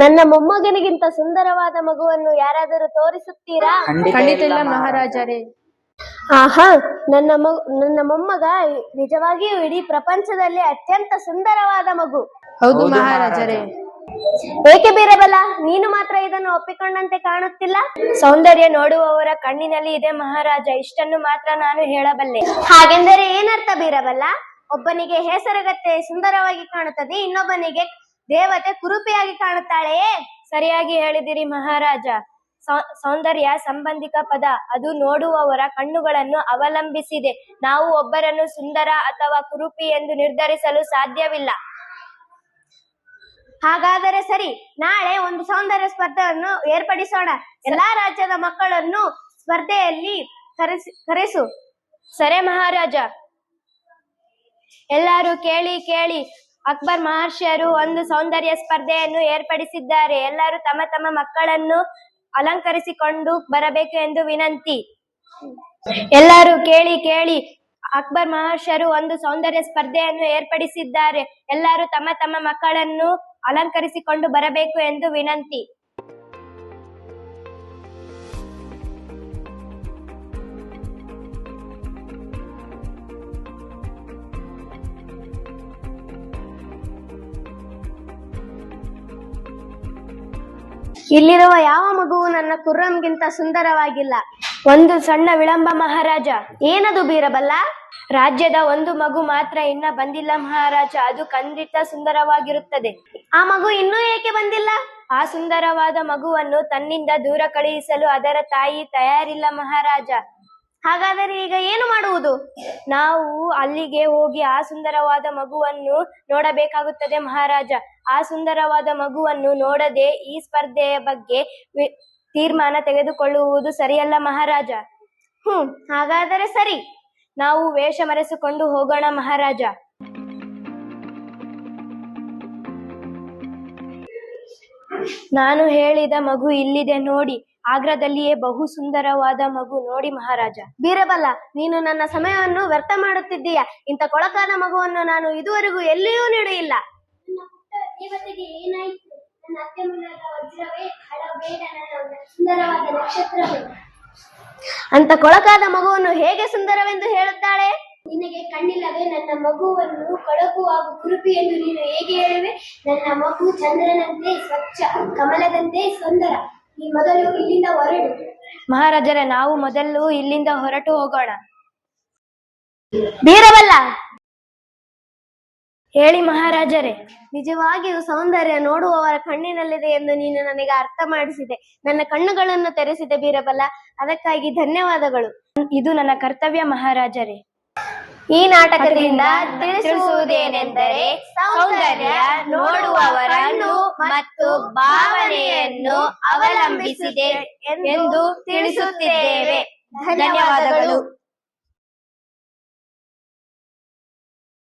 ನನ್ನ ಮೊಮ್ಮಗನಿಗಿಂತ ಸುಂದರವಾದ ಮಗುವನ್ನು ಯಾರಾದರೂ ತೋರಿಸುತ್ತೀರಾ? ಖಂಡಿತ ಇಲ್ಲ ಮಹಾರಾಜರೇ. ಆಹಾ, ನನ್ನ ಮೊಮ್ಮಗ ನಿಜವಾಗಿಯೂ ಇಡೀ ಪ್ರಪಂಚದಲ್ಲಿ ಅತ್ಯಂತ ಸುಂದರವಾದ ಮಗು. ಹೌದು ಮಹಾರಾಜರೇ. ಏಕೆ ಬೀರಬಲ, ನೀನು ಮಾತ್ರ ಇದನ್ನು ಒಪ್ಪಿಕೊಂಡಂತೆ ಕಾಣುತ್ತಿಲ್ಲ? ಸೌಂದರ್ಯ ನೋಡುವವರ ಕಣ್ಣಿನಲ್ಲಿ ಇದೆ ಮಹಾರಾಜ, ಇಷ್ಟನ್ನು ಮಾತ್ರ ನಾನು ಹೇಳಬಲ್ಲೆ. ಹಾಗೆಂದರೆ ಏನರ್ಥ ಬೀರಬಲ್ಲ? ಒಬ್ಬನಿಗೆ ಹೆಸರುಗತ್ತೆ ಸುಂದರವಾಗಿ ಕಾಣುತ್ತದೆ, ಇನ್ನೊಬ್ಬನಿಗೆ ದೇವತೆ ಕುರುಪಿಯಾಗಿ ಕಾಣುತ್ತಾಳೆಯೇ? ಸರಿಯಾಗಿ ಹೇಳಿದಿರಿ ಮಹಾರಾಜ. ಸೌಂದರ್ಯ ಸಂಬಂಧಿಕ ಪದ, ಅದು ನೋಡುವವರ ಕಣ್ಣುಗಳನ್ನು ಅವಲಂಬಿಸಿದೆ. ನಾವು ಒಬ್ಬರನ್ನು ಸುಂದರ ಅಥವಾ ಕುರುಪಿ ಎಂದು ನಿರ್ಧರಿಸಲು ಸಾಧ್ಯವಿಲ್ಲ. ಹಾಗಾದರೆ ಸರಿ, ನಾಳೆ ಒಂದು ಸೌಂದರ್ಯ ಸ್ಪರ್ಧೆಯನ್ನು ಏರ್ಪಡಿಸೋಣ. ಎಲ್ಲಾ ರಾಜ್ಯದ ಮಕ್ಕಳನ್ನು ಸ್ಪರ್ಧೆಯಲ್ಲಿ ಕರೆಸು. ಸರಿ ಮಹಾರಾಜ. ಎಲ್ಲರೂ ಕೇಳಿ, ಅಕ್ಬರ್ ಮಹರ್ಷಿಯರು ಒಂದು ಸೌಂದರ್ಯ ಸ್ಪರ್ಧೆಯನ್ನು ಏರ್ಪಡಿಸಿದ್ದಾರೆ. ಎಲ್ಲರೂ ತಮ್ಮ ತಮ್ಮ ಮಕ್ಕಳನ್ನು ಅಲಂಕರಿಸಿಕೊಂಡು ಬರಬೇಕು ಎಂದು ವಿನಂತಿ. ಎಲ್ಲರೂ ಕೇಳಿ, ಅಕ್ಬರ್ ಮಹರ್ಷಿಯರು ಒಂದು ಸೌಂದರ್ಯ ಸ್ಪರ್ಧೆಯನ್ನು ಏರ್ಪಡಿಸಿದ್ದಾರೆ. ಎಲ್ಲರೂ ತಮ್ಮ ತಮ್ಮ ಮಕ್ಕಳನ್ನು ಅಲಂಕರಿಸಿಕೊಂಡು ಬರಬೇಕು ಎಂದು ವಿನಂತಿ. ಇಲ್ಲಿರುವ ಯಾವ ಮಗುವು ನನ್ನ ಕುರ್ರಂಗಿಂತ ಸುಂದರವಾಗಿಲ್ಲ. ಒಂದು ಸಣ್ಣ ವಿಳಂಬ ಮಹಾರಾಜ. ಏನದು ಬೀರಬಲ್ಲ? ರಾಜ್ಯದ ಒಂದು ಮಗು ಮಾತ್ರ ಇನ್ನ ಬಂದಿಲ್ಲ ಮಹಾರಾಜ. ಅದು ಖಂಡಿತ ಸುಂದರವಾಗಿರುತ್ತದೆ. ಆ ಮಗು ಇನ್ನೂ ಏಕೆ ಬಂದಿಲ್ಲ? ಆ ಸುಂದರವಾದ ಮಗುವನ್ನು ತನ್ನಿಂದ ದೂರ ಕಳುಹಿಸಲು ಅದರ ತಾಯಿ ತಯಾರಿಲ್ಲ ಮಹಾರಾಜ. ಹಾಗಾದರೆ ಈಗ ಏನು ಮಾಡುವುದು? ನಾವು ಅಲ್ಲಿಗೆ ಹೋಗಿ ಆ ಸುಂದರವಾದ ಮಗುವನ್ನು ನೋಡಬೇಕಾಗುತ್ತದೆ ಮಹಾರಾಜ. ಆ ಸುಂದರವಾದ ಮಗುವನ್ನು ನೋಡದೆ ಈ ಸ್ಪರ್ಧೆಯ ಬಗ್ಗೆ ತೀರ್ಮಾನ ತೆಗೆದುಕೊಳ್ಳುವುದು ಸರಿಯಲ್ಲ ಮಹಾರಾಜ. ಹಾಗಾದರೆ ಸರಿ, ನಾವು ವೇಷ ಮರೆಸಿಕೊಂಡು ಹೋಗೋಣ ಮಹಾರಾಜ. ನಾನು ಹೇಳಿದ ಮಗು ಇಲ್ಲಿದೆ ನೋಡಿ. ಆಗ್ರಾದಲ್ಲಿಯೇ ಬಹು ಸುಂದರವಾದ ಮಗು ನೋಡಿ ಮಹಾರಾಜ. ಬೀರಬಲ್ಲ, ನೀನು ನನ್ನ ಸಮಯವನ್ನು ವ್ಯರ್ಥ ಮಾಡುತ್ತಿದ್ದೀಯ. ಇಂಥ ಕೊಳಕಾದ ಮಗುವನ್ನು ನಾನು ಇದುವರೆಗೂ ಎಲ್ಲಿಯೂ ನೀಡಿಲ್ಲ. ಅಂತ ಕೊಳಕಾದ ಮಗುವನ್ನು ಹೇಗೆ ಸುಂದರವೆಂದು ಹೇಳುತ್ತಾಳೆ? ನಿನಗೆ ಕಣ್ಣಿಲ್ಲವೇ? ನನ್ನ ಮಗುವನ್ನು ಕೊಳಕು ಹಾಗೂ ಕುರುಪಿ ಎಂದು ನೀನು ಹೇಗೆ ಹೇಳುವೆ? ನನ್ನ ಮಗು ಚಂದ್ರನಂತೆ ಸ್ವಚ್ಛ, ಕಮಲದಂತೆ ಸುಂದರ. ನೀ ಮೊದಲು ಇಲ್ಲಿಂದ ಹೊರಡು. ಮಹಾರಾಜರೇ, ನಾವು ಮೊದಲು ಇಲ್ಲಿಂದ ಹೊರಟು ಹೋಗೋಣ. ಬೀರಬಲ್ಲ, ಹೇಳಿ ಮಹಾರಾಜರೇ. ನಿಜವಾಗಿಯೂ ಸೌಂದರ್ಯ ನೋಡುವವರ ಕಣ್ಣಿನಲ್ಲಿದೆ ಎಂದು ನೀನು ನನಗೆ ಅರ್ಥ ಮಾಡಿಸಿದೆ. ನನ್ನ ಕಣ್ಣುಗಳನ್ನು ತೆರೆಸಿದೆ ಬೀರಬಲ್ಲ, ಅದಕ್ಕಾಗಿ ಧನ್ಯವಾದಗಳು. ಇದು ನನ್ನ ಕರ್ತವ್ಯ ಮಹಾರಾಜರೇ. ಈ ನಾಟಕದಿಂದ ತಿಳಿಸುವುದೇನೆಂದರೆ, ಸೌಂದರ್ಯ ನೋಡುವವರನ್ನು ಮತ್ತು ಭಾವನೆಯನ್ನು ಅವಲಂಬಿಸಿದೆ ಎಂದು ತಿಳಿಸುತ್ತಿದ್ದೇವೆ. ಧನ್ಯವಾದಗಳು.